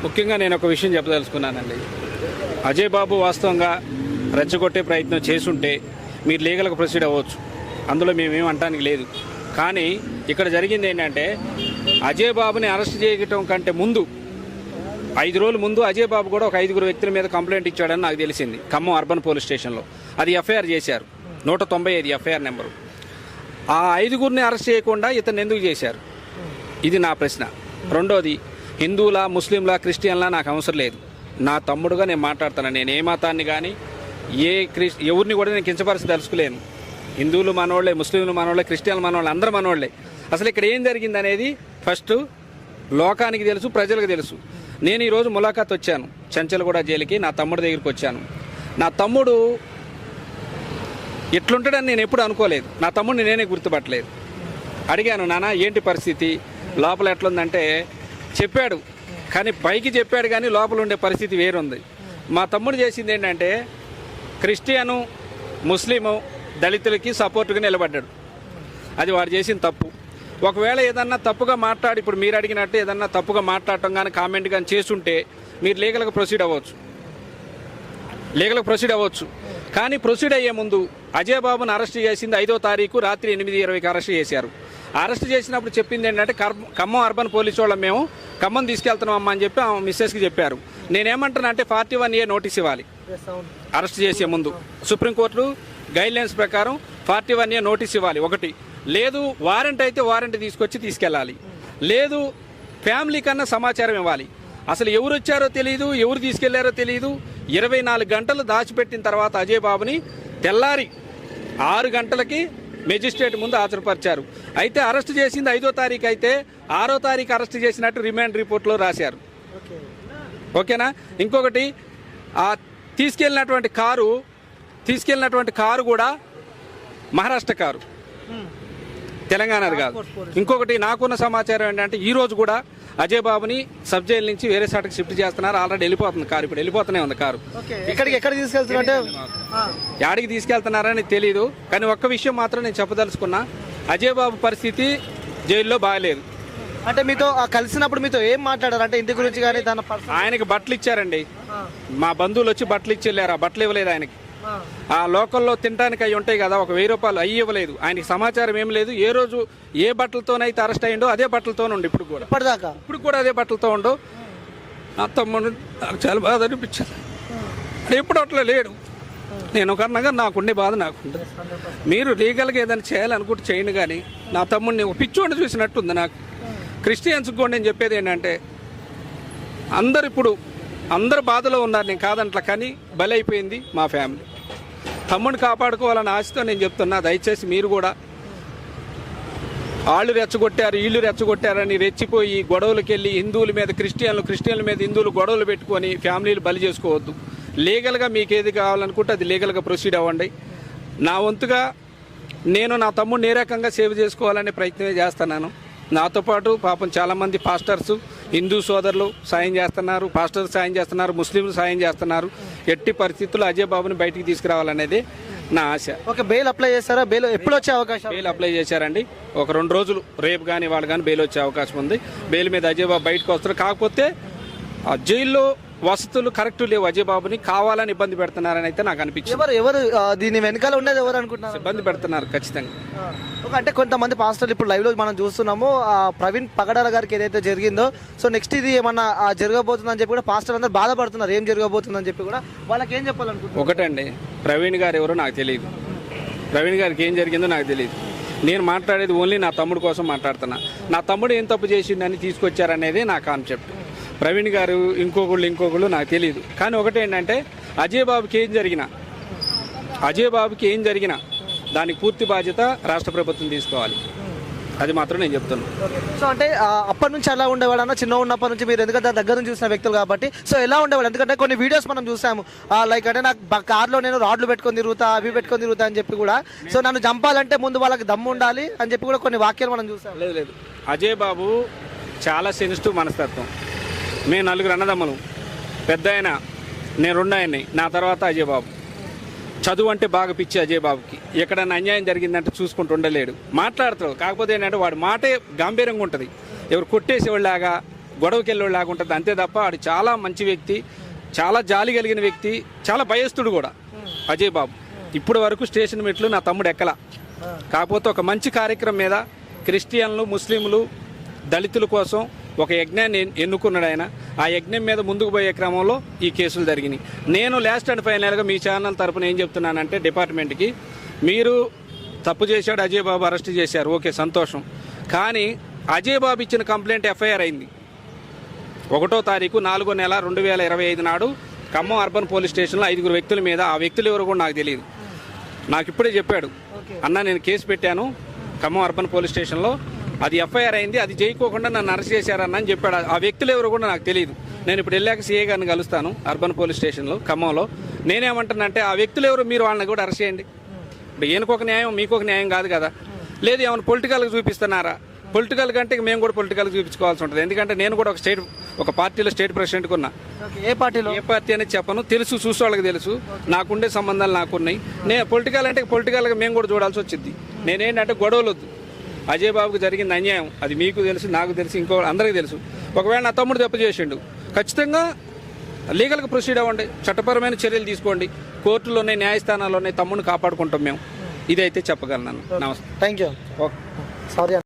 ముఖ్యంగా నేను ఒక విషయం చెప్పదలుచుకున్నానండి. అజయ్ బాబు వాస్తవంగా రెచ్చగొట్టే ప్రయత్నం చేసుంటే మీరు లీగల్గా ప్రొసీడ్ అవ్వచ్చు, అందులో మేమేం అనడానికి లేదు. కానీ ఇక్కడ జరిగింది ఏంటంటే అజయ్ బాబుని అరెస్ట్ చేయటం కంటే ముందు 5 రోజుల ముందు అజయ్ బాబు కూడా ఒక 5 వ్యక్తుల మీద కంప్లైంట్ ఇచ్చాడని నాకు తెలిసింది ఖమ్మం అర్బన్ పోలీస్ స్టేషన్లో. అది ఎఫ్ఐఆర్ చేశారు, 195 ఎఫ్ఐఆర్ నెంబరు. ఆ 5 అరెస్ట్ చేయకుండా ఇతను ఎందుకు చేశారు? ఇది నా ప్రశ్న. రెండోది, హిందువులా, ముస్లింలా, క్రిస్టియన్లా నాకు అవసరం లేదు. నా తమ్ముడుగా నేను మాట్లాడుతాను. నేను ఏ మతాన్ని కానీ ఎవరిని కూడా నేను కించపరిచి తెలుసుకోలేను. హిందువులు మనోళ్లే, ముస్లింలు మనోళ్లే, క్రిస్టియన్లు మనోళ్ళే, అందరూ మనోళ్లే. అసలు ఇక్కడ ఏం జరిగింది అనేది ఫస్ట్ లోకానికి తెలుసు, ప్రజలకు తెలుసు. నేను ఈరోజు ములాఖాత్ వచ్చాను చంచల్గూడ జైలుకి, నా తమ్ముడి దగ్గరికి వచ్చాను. నా తమ్ముడు ఎట్లుంటాడని నేను ఎప్పుడు అనుకోలేదు. నా తమ్ముడిని నేనే గుర్తుపట్టలేదు. అడిగాను, నాన్న ఏంటి పరిస్థితి, లోపల ఎట్లుందంటే చెప్పాడు. కానీ పైకి చెప్పాడు కానీ లోపల ఉండే పరిస్థితి వేరుంది. మా తమ్ముడు చేసింది ఏంటంటే క్రిస్టియను, ముస్లిము, దళితులకి సపోర్టుగా నిలబడ్డాడు. అది వాడు చేసిన తప్పు. ఒకవేళ ఏదన్నా తప్పుగా మాట్లాడి, ఇప్పుడు మీరు అడిగినట్టు ఏదన్నా తప్పుగా మాట్లాడటం కానీ కామెంట్ కానీ చేస్తుంటే మీరు లీగల్గా ప్రొసీడ్ అవ్వచ్చు. కానీ ప్రొసీడ్ అయ్యే ముందు అజయ్ బాబుని అరెస్ట్ చేసింది 5వ తారీఖు రాత్రి 8:20కి అరెస్ట్ చేశారు. అరెస్ట్ చేసినప్పుడు చెప్పింది ఏంటంటే ఖమ్మం అర్బన్ పోలీసు వాళ్ళం మేము ఖమ్మం తీసుకెళ్తున్నాం అమ్మ అని చెప్పి ఆమె మిస్సెస్కి చెప్పారు. నేనేమంటానంటే 41A నోటీస్ ఇవ్వాలి అరెస్ట్ చేసే ముందు. సుప్రీంకోర్టు గైడ్లైన్స్ ప్రకారం 41A నోటీస్ ఇవ్వాలి. ఒకటి లేదు, వారెంట్ అయితే వారెంట్ తీసుకెళ్ళాలి. లేదు, ఫ్యామిలీ కన్నా సమాచారం ఇవ్వాలి. అసలు ఎవరు వచ్చారో తెలియదు, ఎవరు తీసుకెళ్లారో తెలియదు. 24 గంటలు దాచిపెట్టిన తర్వాత అజయ్ బాబుని తెల్లారి 6 గంటలకి మెజిస్ట్రేట్ ముందు హాజరుపరిచారు. అయితే అరెస్ట్ చేసింది 5వ తారీఖు అయితే 6వ తారీఖు అరెస్ట్ చేసినట్టు రిమాండ్ రిపోర్ట్లో రాశారు. ఓకేనా? ఇంకొకటి, ఆ తీసుకెళ్ళినటువంటి కారు కూడా మహారాష్ట్ర కారు, తెలంగాణది కాదు. ఇంకొకటి నాకున్న సమాచారం ఏంటంటే ఈ రోజు కూడా అజయ్ బాబుని సబ్ జైలు నుంచి వేరే చోటకి షిఫ్ట్ చేస్తున్నారు. ఆల్రెడీ వెళ్ళిపోతుంది కారు, ఇప్పుడు వెళ్ళిపోతూనే ఉంది కారు. ఎక్కడ తీసుకెళ్తున్నట్టు యాడికి తీసుకెళ్తున్నారని తెలీదు. కానీ ఒక్క విషయం మాత్రం నేను చెప్పదలుచుకున్నా, అజయ్ బాబు పరిస్థితి జైల్లో బాగాలేదు. అంటే మీతో కలిసినప్పుడు మీతో ఏం మాట్లాడారు? అంటే ఇంటి గురించి కానీ ఆయనకి బట్టలు ఇచ్చారండి. మా బంధువులు వచ్చి బట్టలు ఇచ్చి వెళ్ళారు. ఆ బట్టలు ఇవ్వలేదు ఆయనకి. ఆ లోకల్లో తినడానికి అవి ఉంటాయి కదా, ఒక 1000 రూపాయలు అవి ఇవ్వలేదు. ఆయనకి సమాచారం ఏం లేదు. ఏ రోజు ఏ బట్టలతోనైతే అరెస్ట్ అయ్యిండో అదే బట్టలతోనే ఉండు. ఇప్పుడు కూడా అదే బట్టలతో ఉండు. నా తమ్ముడు నాకు చాలా బాధ అనిపించింది. ఎప్పుడు అట్లా లేడు. నేను ఒక అన్నగా నాకుండే బాధ నాకుంటుంది. మీరు లీగల్గా ఏదైనా చేయాలనుకుంటే చేయండి, కానీ నా తమ్ముడిని ఒక పిచ్చోడిని చూసినట్టుంది నాకు. క్రిస్టియన్స్కి కూడా నేను చెప్పేది ఏంటంటే అందరు బాధలో ఉన్నారు, నేను కాదంట్లా. కానీ బలైపోయింది మా ఫ్యామిలీ. తమ్ముడిని కాపాడుకోవాలని ఆశతో నేను చెప్తున్నా, దయచేసి మీరు కూడా వాళ్ళు రెచ్చగొట్టారు, వీళ్ళు రెచ్చగొట్టారని రెచ్చిపోయి గొడవలకు వెళ్ళి హిందువుల మీద క్రిస్టియన్ల మీద హిందువులు గొడవలు పెట్టుకొని ఫ్యామిలీలు బలి చేసుకోవద్దు. లీగల్గా మీకు ఏది కావాలనుకుంటే అది లీగల్గా ప్రొసీడ్ అవ్వండి. నా వంతుగా నేను నా తమ్ముడిని ఏ రకంగా సేవ్ చేసుకోవాలనే ప్రయత్నమే చేస్తున్నాను. నాతో పాటు పాపం చాలామంది పాస్టర్స్, హిందూ సోదరులు సాయం చేస్తున్నారు, పాస్టర్స్ సాయం చేస్తున్నారు, ముస్లింలు సాయం చేస్తున్నారు. ఎట్టి పరిస్థితుల్లో అజయ్ బాబుని బయటికి తీసుకురావాలనేది నా ఆశ. బెయిల్ అప్లై చేస్తారా? బెయిల్ ఎప్పుడు వచ్చే అవకాశం? బెయిల్ అప్లై చేశారండి. ఒక 2 రోజులు, రేపు కానీ వాళ్ళు కానీ బెయిల్ వచ్చే అవకాశం ఉంది. బెయిల్ మీద అజయ్ బాబు బయటకు వస్తారు. కాకపోతే ఆ జైల్లో వసతులు కరెక్ట్ లేవు. అజయ్ బాబుని కావాలని ఇబ్బంది పెడుతున్నారని అయితే నాకు అనిపించింది. ఎవరు దీని వెనకాల ఉండేది ఎవరు అనుకుంటున్నారు? ఇబ్బంది పెడుతున్నారు ఖచ్చితంగా. అంటే కొంతమంది పాస్టర్లు ఇప్పుడు లైవ్ లో మనం చూస్తున్నాము. ప్రవీణ్ పగడాల గారికి ఏదైతే జరిగిందో, సో నెక్స్ట్ ఇది ఏమన్నా జరగబోతుందని చెప్పి కూడా పాస్టర్ అందరూ బాధపడుతున్నారు. ఏం జరగబోతుందని చెప్పి కూడా వాళ్ళకి ఏం చెప్పాలనుకుంటున్నారు? ఒకటండి, ప్రవీణ్ గారు ఎవరో నాకు తెలియదు. ప్రవీణ్ గారికి ఏం జరిగిందో నాకు తెలియదు. నేను మాట్లాడేది ఓన్లీ నా తమ్ముడు కోసం మాట్లాడుతున్నా. నా తమ్ముడు ఏం తప్పు చేసిండని తీసుకొచ్చారనేది నా కాన్సెప్ట్. ప్రవీణ్ గారు ఇంకొకళ్ళు నాకు తెలియదు. కానీ ఒకటేంటంటే అజయ్ బాబుకి ఏం జరిగినా దానికి పూర్తి బాధ్యత రాష్ట్ర ప్రభుత్వం తీసుకోవాలి. అది మాత్రం నేను చెప్తున్నాను. సో అంటే అప్పటి నుంచి ఎలా ఉండేవాడు అన్న, చిన్న ఉన్నప్పటి నుంచి మీరు ఎందుకంటే దగ్గర నుంచి చూసిన వ్యక్తులు కాబట్టి, సో ఎలా ఉండేవాడు? ఎందుకంటే కొన్ని వీడియోస్ మనం చూసాము, లైక్ అంటే నాకు కార్లో నేను రాడ్లు పెట్టుకొని తిరుగుతా, అవి పెట్టుకొని తిరుగుతా అని చెప్పి కూడా, సో నన్ను చంపాలంటే ముందు వాళ్ళకి దమ్ము ఉండాలి అని చెప్పి కూడా కొన్ని వాక్యాలు మనం చూసాం. లేదు, అజయ్ బాబు చాలా సెన్సిటివ్ మనస్తత్వం. మేము 4 అన్నదమ్ములు, పెద్ద ఆయన, నేను 2 ఆయన్ని, నా తర్వాత అజయ్ బాబు. చదువు అంటే బాగా పిచ్చి అజయ్ బాబుకి. ఎక్కడన్నా అన్యాయం జరిగిందంటే చూసుకుంటూ ఉండలేడు, మాట్లాడతాడు. కాకపోతే ఏంటంటే వాడి మాటే గాంభీర్యంగా ఉంటుంది. ఎవరు కొట్టేసేవాళ్ళలాగా, గొడవకి వెళ్ళేలాగా ఉంటుంది అంతే తప్ప ఆడు చాలా మంచి వ్యక్తి, చాలా జాలి కలిగిన వ్యక్తి, చాలా భయస్తుడు కూడా అజయ్ బాబు. ఇప్పటి వరకు స్టేషన్ మెట్లు నా తమ్ముడు ఎక్కల. కాకపోతే ఒక మంచి కార్యక్రమం మీద క్రిస్టియన్లు, ముస్లింలు, దళితుల కోసం ఒక యజ్ఞాన్ని ఎన్నుకున్నాడు ఆయన. ఆ యజ్ఞం మీద ముందుకు పోయే క్రమంలో ఈ కేసులు జరిగినాయి. నేను లాస్ట్ అండ్ ఫైనల్గా మీ ఛానల్ తరపున ఏం చెప్తున్నానంటే, డిపార్ట్మెంట్కి మీరు తప్పు చేశాడు, అజయ్ బాబు అరెస్ట్ చేశారు, ఓకే సంతోషం. కానీ అజయ్ బాబు ఇచ్చిన కంప్లైంట్ ఎఫ్ఐఆర్ అయింది 1వ తారీఖు 4వ నెల 2025 నాడు ఖమ్మం అర్బన్ పోలీస్ స్టేషన్లో 5 వ్యక్తుల మీద. ఆ వ్యక్తులు ఎవరు కూడా నాకు తెలియదు. నాకు ఇప్పుడే చెప్పాడు, అన్న నేను కేసు పెట్టాను ఖమ్మం అర్బన్ పోలీస్ స్టేషన్లో, అది ఎఫ్ఐఆర్ అయింది, అది చేయకోకుండా నన్ను అరెస్ట్ చేశారన్న అని చెప్పాడు. ఆ వ్యక్తులు ఎవరు కూడా నాకు తెలియదు. నేను ఇప్పుడు వెళ్ళాక సీఏ గారిని కలుస్తాను అర్బన్ పోలీస్ స్టేషన్లో ఖమ్మంలో. నేనేమంటానంటే ఆ వ్యక్తులు ఎవరు, మీరు వాళ్ళని కూడా అరెస్ట్ చేయండి. ఇప్పుడు ఈయనకొక న్యాయం మీకొక న్యాయం కాదు కదా. లేదు ఏమైనా పొలిటికల్గా చూపిస్తున్నారా? పొలిటికల్ కంటే మేము కూడా పొలిటికల్గా చూపించుకోవాల్సి ఉంటుంది. ఎందుకంటే నేను కూడా ఒక పార్టీలో స్టేట్ ప్రెసిడెంట్గా ఉన్నా. ఏ పార్టీలో? ఏ పార్టీ అనేది చెప్పను, తెలుసు, చూసే వాళ్ళకి తెలుసు, నాకుండే సంబంధాలు నాకున్నాయి. నేను పొలిటికల్ అంటే పొలిటికల్గా మేము కూడా చూడాల్సి వచ్చింది. నేనేంటంటే గొడవలు వద్దు. అజయ్ బాబుకి జరిగింది అన్యాయం, అది మీకు తెలుసు, నాకు తెలుసు, ఇంకో అందరికీ తెలుసు. ఒకవేళ నా తమ్ముడు తప్పు చేసిండు, ఖచ్చితంగా లీగల్గా ప్రొసీడ్ అవ్వండి, చట్టపరమైన చర్యలు తీసుకోండి. కోర్టులోనే, న్యాయస్థానాల్లోనే తమ్ముడిని కాపాడుకుంటాం మేము. ఇదైతే చెప్పగలను. నమస్తే. Thank you. ఓకే. సారీ.